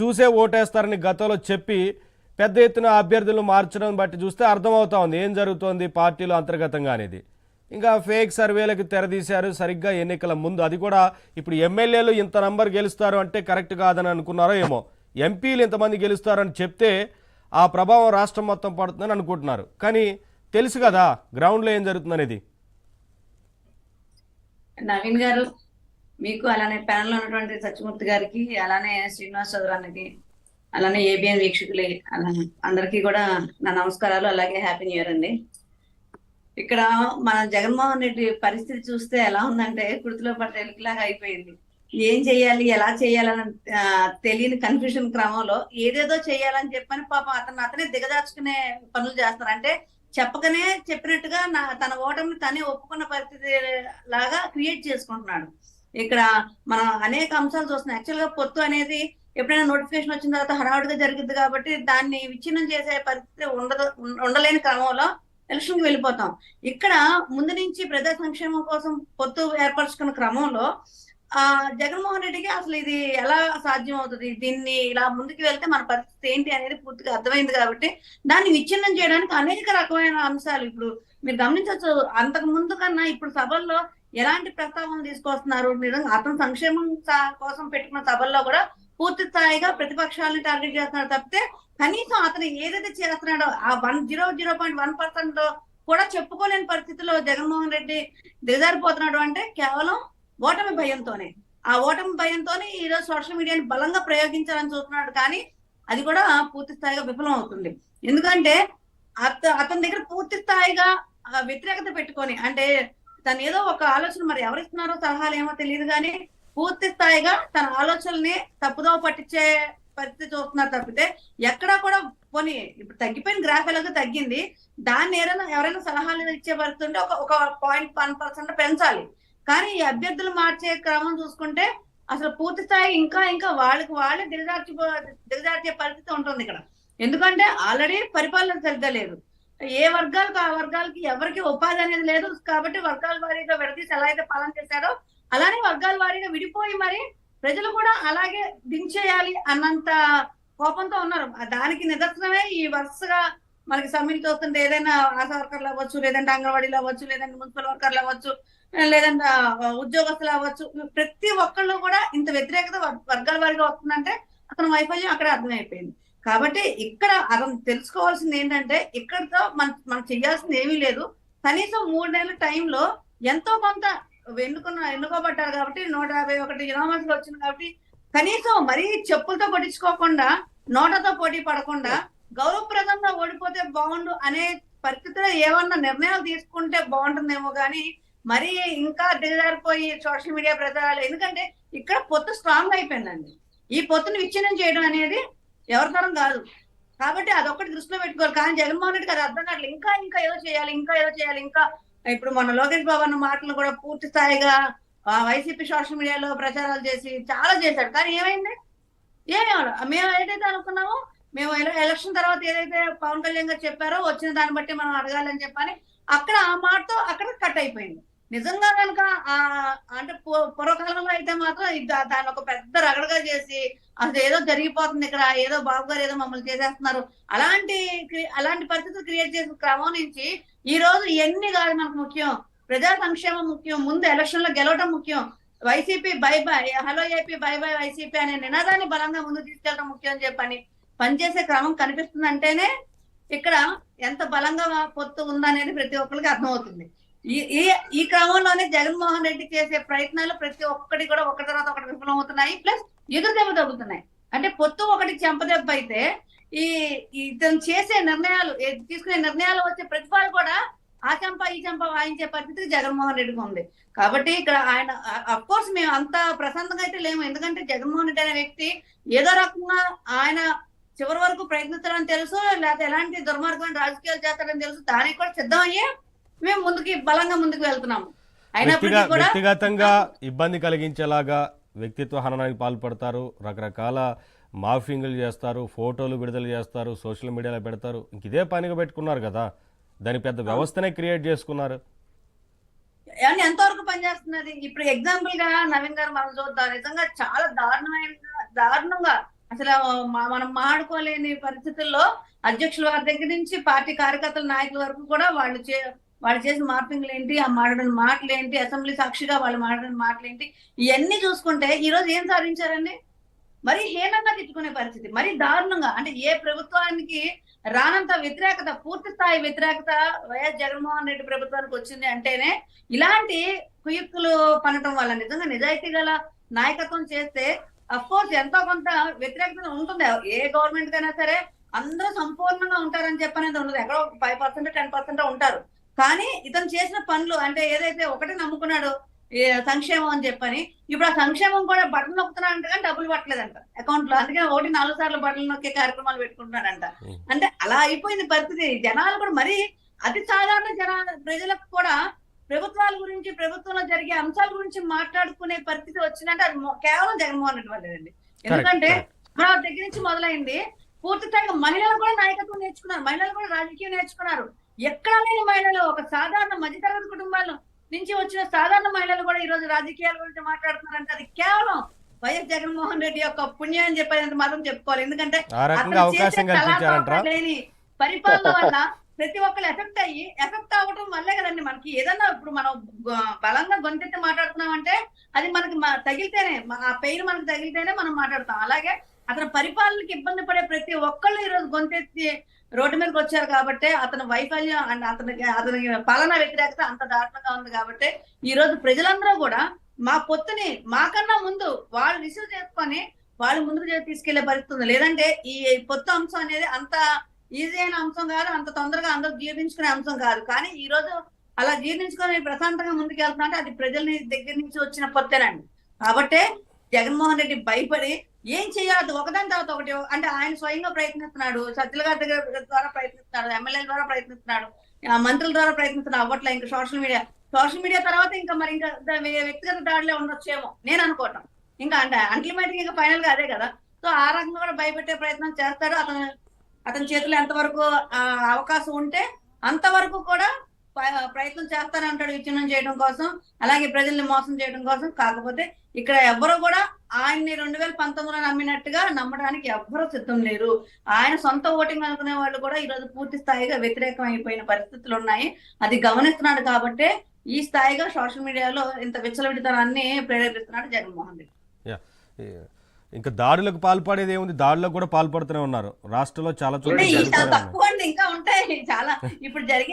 చూసే ఓటేస్తారని గతంలో చెప్పి పెద్ద ఎత్తున అభ్యర్థులను మార్చడం బట్టి చూస్తే అర్థమవుతా ఉంది ఏం జరుగుతోంది పార్టీలో అంతర్గతంగా అనేది. ఇంకా ఫేక్ సర్వేలకు తెరదీశారు సరిగ్గా ఎన్నికల ముందు. అది కూడా ఇప్పుడు ఎమ్మెల్యేలు ఇంత నంబర్ గెలుస్తారు అంటే కరెక్ట్ కాదని అనుకున్నారో ఏమో. ఎంపీలు ఇంతమంది గెలుస్తారని చెప్తే ఆ ప్రభావం రాష్ట్రం మొత్తం పడుతుందని అనుకుంటున్నారు. కానీ తెలుసు కదా గ్రౌండ్లో ఏం జరుగుతుందనేది. నవీన్ గారు, మీకు అలానే ప్యానల్ లో ఉన్నటువంటి సత్యమూర్తి గారికి, అలానే శ్రీనివాస్ చౌదరానికి, అలానే ఏబిఎన్ వీక్షకులు, అందరికీ కూడా నా నమస్కారాలు, అలాగే హ్యాపీ న్యూ ఇయర్ అండి. ఇక్కడ మన జగన్మోహన్ రెడ్డి పరిస్థితి చూస్తే ఎలా ఉందంటే కుర్తిలో పడ్డ ఎలుకలాగా అయిపోయింది. ఏం చెయ్యాలి, ఎలా చేయాలని తెలియని కన్ఫ్యూజన్ క్రమంలో ఏదేదో చేయాలని చెప్పని పాపం అతనే దిగదార్చుకునే పనులు చేస్తారు. అంటే చెప్పకనే చెప్పినట్టుగా తన ఓటమిని తనే ఒప్పుకున్న పరిస్థితి లాగా క్రియేట్ చేసుకుంటున్నాడు. ఇక్కడ మనం అనేక అంశాలు చూస్తున్నాం. యాక్చువల్ గా పొత్తు అనేది ఎప్పుడైనా నోటిఫికేషన్ వచ్చిన తర్వాత హడావుడిగా జరిగింది కాబట్టి దాన్ని విచ్ఛిన్నం చేసే పరిస్థితి ఉండలేని క్రమంలో ఎలక్షన్ కి వెళ్ళిపోతాం. ఇక్కడ ముందు నుంచి ప్రజా సంక్షేమం కోసం పొత్తు ఏర్పరచుకున్న క్రమంలో జగన్మోహన్ రెడ్డికి అసలు ఇది ఎలా సాధ్యం అవుతుంది, దీన్ని ఇలా ముందుకు వెళ్తే మన పరిస్థితి ఏంటి అనేది పూర్తిగా అర్థమైంది కాబట్టి దాన్ని విచ్ఛిన్నం చేయడానికి అనేక రకమైన అంశాలు ఇప్పుడు మీరు గమనించవచ్చు. అంతకు ముందు కన్నా ఇప్పుడు సభల్లో ఎలాంటి ప్రస్తావన తీసుకొస్తున్నారు. నిజంగా అతను సంక్షేమం కోసం పెట్టుకున్న సభల్లో కూడా పూర్తి స్థాయిగా ప్రతిపక్షాలని టార్గెట్ చేస్తున్నాడు తప్పితే కనీసం అతను ఏదైతే చేస్తున్నాడో ఆ 0.1% కూడా చెప్పుకోలేని పరిస్థితిలో జగన్మోహన్ రెడ్డి దిగజారిపోతున్నాడు. అంటే కేవలం ఓటమి భయంతోనే, ఆ ఓటమి భయంతోనే ఈ రోజు సోషల్ మీడియాని బలంగా ప్రయోగించాలని చూస్తున్నాడు. కానీ అది కూడా పూర్తి స్థాయిగా విఫలం అవుతుంది. ఎందుకంటే అతని దగ్గర పూర్తి స్థాయిగా వ్యతిరేకత పెట్టుకొని, అంటే తను ఏదో ఒక ఆలోచన, మరి ఎవరిస్తున్నారో సలహాలు ఏమో తెలియదు కానీ పూర్తి స్థాయిగా తన ఆలోచనల్ని తప్పుదోవ పట్టించే పరిస్థితి చూస్తున్నారు తప్పితే ఎక్కడా కూడా పోనీ ఇప్పుడు తగ్గిపోయిన గ్రాఫ్ ఎలాగో తగ్గింది, దాన్ని ఎవరైనా సలహాలు ఇచ్చే పరిస్థితి ఉంటే ఒక 0.1% పెంచాలి. కానీ ఈ అభ్యర్థులు మార్చే క్రమం చూసుకుంటే అసలు పూర్తి స్థాయి ఇంకా ఇంకా వాళ్ళే దిగజార్చే పరిస్థితి ఉంటుంది ఇక్కడ. ఎందుకంటే ఆల్రెడీ పరిపాలన సరిగ్గా లేదు. ఏ వర్గాలకు ఆ వర్గాలకి ఎవరికి ఉపాధి అనేది లేదు కాబట్టి వర్గాల వారీగా విడదీసి ఎలా అయితే పాలన చేశాడో అలానే వర్గాల వారీగా విడిపోయి మరి ప్రజలు కూడా అలాగే దించేయాలి అన్నంత కోపంతో ఉన్నారు. దానికి నిదర్శనమే ఈ వరుసగా మనకి సమ్మెలు చూస్తుంటే ఏదైనా ఆశా వర్కర్లు అవ్వచ్చు, లేదంటే అంగన్వాడీలు అవ్వచ్చు, లేదంటే మున్సిపల్ వర్కర్లు అవ్వచ్చు, లేదంటే ఉద్యోగస్తులు అవ్వచ్చు, ప్రతి ఒక్కళ్ళు కూడా ఇంత వ్యతిరేకత వర్గాల వారిగా వస్తుందంటే అతని వైఫల్యం అక్కడ అర్థమైపోయింది. కాబట్టి ఇక్కడ అతను తెలుసుకోవాల్సింది ఏంటంటే ఇక్కడతో మనం చేయాల్సింది ఏమీ లేదు. కనీసం 3 నెలల టైంలో ఎంతో కొంత ఎన్నుకోబడ్డారు కాబట్టి 151 యునామస్లు వచ్చింది కాబట్టి కనీసం మరీ చెప్పులతో కొట్టించుకోకుండా, నోటతో పోటీ పడకుండా గౌరవప్రదంగా ఓడిపోతే బాగుండు అనే పరిస్థితిలో ఏమన్నా నిర్ణయాలు తీసుకుంటే బాగుంటుందేమో కానీ మరి ఇంకా దిగజారిపోయి సోషల్ మీడియా ప్రచారాలు. ఎందుకంటే ఇక్కడ పొత్తు స్ట్రాంగ్ అయిపోయిందండి. ఈ పొత్తుని విచ్ఛిన్నం చేయడం అనేది ఎవరి తరం కాదు కాబట్టి అదొక్కటి దృష్టిలో పెట్టుకోవాలి. కానీ జగన్మోహన్ రెడ్డికి అది అర్థం కావట్లేదు. ఇంకా ఏదో చేయాలి, ఇంకా ఇప్పుడు మన లోకేష్ బాబు అన్న మాటలు కూడా పూర్తి స్థాయిగా వైసీపీ సోషల్ మీడియాలో ప్రచారాలు చేసి చాలా చేశాడు. కానీ ఏమైంది? మేము ఏదైతే అనుకున్నామో, మేము ఎలక్షన్ తర్వాత ఏదైతే పవన్ కళ్యాణ్ గారు చెప్పారో వచ్చిన దాన్ని బట్టి మనం అడగాలని చెప్పని అక్కడ ఆ మాటతో అక్కడ కట్ అయిపోయింది. నిజంగా కనుక అంటే పూర్వకాలంలో అయితే మాత్రం దాన్ని ఒక పెద్ద రగడగా చేసి అసలు ఏదో జరిగిపోతుంది ఇక్కడ, ఏదో బాబు గారు ఏదో మమ్మల్ని చేసేస్తున్నారు, అలాంటి పరిస్థితులు క్రియేట్ చేసిన క్రమం నుంచి ఈ రోజు ఇవన్నీ కాదు మనకు ముఖ్యం, ప్రజా సంక్షేమం ముఖ్యం, ముందు ఎలక్షన్ లో గెలవడం ముఖ్యం, YCP by by, hello AP by by YCP అనే నినాదాన్ని బలంగా ముందు తీసుకెళ్ళడం ముఖ్యం అని చెప్పని పనిచేసే క్రమం కనిపిస్తుంది. అంటేనే ఇక్కడ ఎంత బలంగా పొత్తు ఉందనేది ప్రతి ఒక్కరికి అర్థమవుతుంది. ఈ క్రమంలోనే జగన్మోహన్ రెడ్డి చేసే ప్రయత్నాలు ప్రతి ఒక్కటి కూడా ఒకటి తర్వాత ఒకటి విఫలం అవుతున్నాయి, ప్లస్ ఎదురు దెబ్బ తగ్గుతున్నాయి. అంటే పొత్తు ఒకటి చెంపదెబ్బ అయితే ఇతను చేసే నిర్ణయాలు, తీసుకునే నిర్ణయాలు వచ్చే ప్రతిఫలాలు కూడా ఆ చెంప ఈ చెంప వాయించే పరిస్థితి జగన్మోహన్ రెడ్డికి ఉంది. కాబట్టి ఇక్కడ ఆయన అఫ్ కోర్స్ మేము అంత ప్రశాంతంగా అయితే లేము. ఎందుకంటే జగన్మోహన్ రెడ్డి అనే వ్యక్తి ఏదో రకంగా ఆయన చివరి వరకు ప్రయత్నిస్తారని తెలుసు, లేకపోతే ఎలాంటి దుర్మార్గమైన రాజకీయాలు చేస్తారని తెలుసు. దానికి కూడా సిద్ధమయ్యే మేము బలంగా ముందుకు వెళ్తున్నాము. వ్యక్తిగతంగా ఇబ్బంది కలిగించేలాగా వ్యక్తిత్వ హననానికి పాల్పడతారు, రకరకాల మార్ఫింగ్లు చేస్తారు, ఫోటోలు విడుదల చేస్తారు, సోషల్ మీడియాలో పెడతారు. ఇంక ఇదే పనిగా పెట్టుకున్నారు కదా, దాని పెద్ద వ్యవస్థనే క్రియేట్ చేసుకున్నారు. ఎంతవరకు పనిచేస్తున్నది? ఇప్పుడు ఎగ్జాంపుల్ గా నవీన్ గారు మనం చూద్దాం. నిజంగా చాలా దారుణంగా అసలు మనం మాట్లాడుకోలేని పరిస్థితుల్లో అధ్యక్షుల వారి దగ్గర నుంచి పార్టీ కార్యకర్తల నాయకుల వరకు కూడా వాళ్ళు చేసిన మార్పింగ్లు ఏంటి, ఆ మాట్లాడిన మాటలు ఏంటి, అసెంబ్లీ సాక్షిగా వాళ్ళు మాట్లాడిన మాటలు ఏంటి, ఇవన్నీ చూసుకుంటే ఈ రోజు ఏం సాధించారండి? మరీ హీనంగా తిట్టుకునే పరిస్థితి, మరీ దారుణంగా. అంటే ఏ ప్రభుత్వానికి రానంత వ్యతిరేకత, పూర్తి స్థాయి వ్యతిరేకత వైఎస్ జగన్మోహన్ రెడ్డి ప్రభుత్వానికి వచ్చింది అంటేనే ఇలాంటి కుయుక్తులు పనటం వల్ల నిజంగా నిజాయితీ గల నాయకత్వం చేస్తే అఫ్ కోర్స్ ఎంతో కొంత వ్యతిరేకత ఉంటుంది. ఏ గవర్నమెంట్ కైనా సరే అందరూ సంపూర్ణంగా ఉంటారని చెప్పనేది ఉండదు. ఎక్కడో 5% 10% ఉంటారు. కానీ ఇతను చేసిన పనులు అంటే ఏదైతే ఒకటి నమ్ముకున్నాడు సంక్షేమం అని చెప్పని, ఇప్పుడు ఆ సంక్షేమం కూడా బటన్ నొక్కుతున్నాడంట కానీ డబ్బులు పట్టలేదంట అకౌంట్ లో. అందుకే 4 సార్లు బటన్లు నొక్కే కార్యక్రమాలు పెట్టుకుంటున్నాడంట. అంటే అలా అయిపోయింది పరిస్థితి. జనాలు కూడా మరి అతి సాధారణ ప్రజలకు కూడా ప్రభుత్వాల గురించి, ప్రభుత్వంలో జరిగే అంశాల గురించి మాట్లాడుకునే పరిస్థితి వచ్చిందంటే అది కేవలం జగన్మోహన్ రెడ్డి వల్లేనండి. ఎందుకంటే అమరావతి దగ్గర నుంచి మొదలైంది. పూర్తి స్థాయిగా మహిళలు కూడా నాయకత్వం నేర్చుకున్నారు, మహిళలు కూడా రాజకీయం నేర్చుకున్నారు. ఎక్కడ లేని మహిళలు, ఒక సాధారణ మధ్యతరగతి కుటుంబాల నుంచి వచ్చిన సాధారణ మహిళలు కూడా ఈ రోజు రాజకీయాల గురించి మాట్లాడుతున్నారంటే అది కేవలం వైఎస్ జగన్మోహన్ రెడ్డి యొక్క పుణ్యం అని చెప్పేది మాత్రం చెప్పుకోవాలి. ఎందుకంటే అతను చేసే కళాకారులు లేని పరిపాలన వల్ల ప్రతి ఒక్కరు ఎఫెక్ట్ అవ్వడం వల్లే కదండి మనకి ఏదన్నా ఇప్పుడు మనం బలంగా గొంతెత్తి మాట్లాడుతున్నాం అంటే అది మనకి తగిలితేనే, ఆ పెయిన్ మనకి తగిలితేనే మనం మాట్లాడతాం. అలాగే అతని పరిపాలనకి ఇబ్బంది పడే ప్రతి ఒక్కళ్ళు ఈ రోజు గొంతెత్తి రోడ్డు మీదకి వచ్చారు కాబట్టి అతని వైఫల్యం అండ్ అతనికి పాలనా వ్యతిరేకత అంత దారుణంగా ఉంది కాబట్టి ఈ రోజు ప్రజలందరూ కూడా మా పొత్తుని మాకన్నా ముందు వాళ్ళు రిసీవ్ చేసుకొని వాళ్ళు ముందుకు తీసుకెళ్లే పరిస్థితి ఉంది. లేదంటే ఈ పొత్తు అంశం అనేది అంత ఈజీ అయిన అంశం కాదు, అంత తొందరగా అందరూ జీర్ణించుకునే అంశం కాదు. కానీ ఈ రోజు అలా జీర్ణించుకొని ప్రశాంతంగా ముందుకు వెళ్తున్నా అది ప్రజల దగ్గర నుంచి వచ్చిన పొత్తేనండి. కాబట్టే జగన్మోహన్ రెడ్డి భయపడి ఏం చేయొద్దు ఒకదాని తర్వాత ఒకటి అంటే ఆయన స్వయంగా ప్రయత్నిస్తున్నాడు, సజ్జల గారి దగ్గర ద్వారా ప్రయత్నిస్తున్నాడు, ఎమ్మెల్యేల ద్వారా ప్రయత్నిస్తున్నాడు, మంత్రుల ద్వారా ప్రయత్నిస్తున్నాడు. అవ్వట్లే ఇంకా సోషల్ మీడియా తర్వాత ఇంకా మరి ఇంకా వ్యక్తిగత దాడిలో ఉండొచ్చేమో నేను అనుకోవటం. ఇంకా అంటే అల్టిమేట్గా ఇంకా ఫైనల్ గా అదే కదా. సో ఆ రకంగా కూడా భయపెట్టే ప్రయత్నం చేస్తాడు. అతని చేతిలో ఎంతవరకు అవకాశం ఉంటే అంతవరకు కూడా ప్రయత్నం చేస్తానంటాడు విచ్ఛిన్నం చేయడం కోసం, అలాగే ప్రజల్ని మోసం చేయడం కోసం. కాకపోతే ఇక్కడ ఎవ్వరూ కూడా ఆయన్ని 2019లో నమ్మినట్టుగా నమ్మడానికి ఎవ్వరూ సిద్ధం లేరు. ఆయన సొంత ఓటింగ్ అనుకునే వాళ్ళు కూడా ఈ రోజు పూర్తి స్థాయిగా వ్యతిరేకం అయిపోయిన పరిస్థితులు ఉన్నాయి. అది గమనిస్తున్నాడు కాబట్టే ఈ స్థాయిగా సోషల్ మీడియాలో ఇంత విచ్చలవిడితనాన్ని ప్రేరేపిస్తున్నాడు జగన్మోహన్ రెడ్డి. ఇంకా దాడులకు పాల్పడేది ఏముంది, దాడులకు కూడా పాల్పడుతూనే ఉన్నారు. రాష్ట్రంలో చాలా చోట్ల తక్కువ అండి, ఇంకా ఉంటాయి చాలా. ఇప్పుడు జరిగే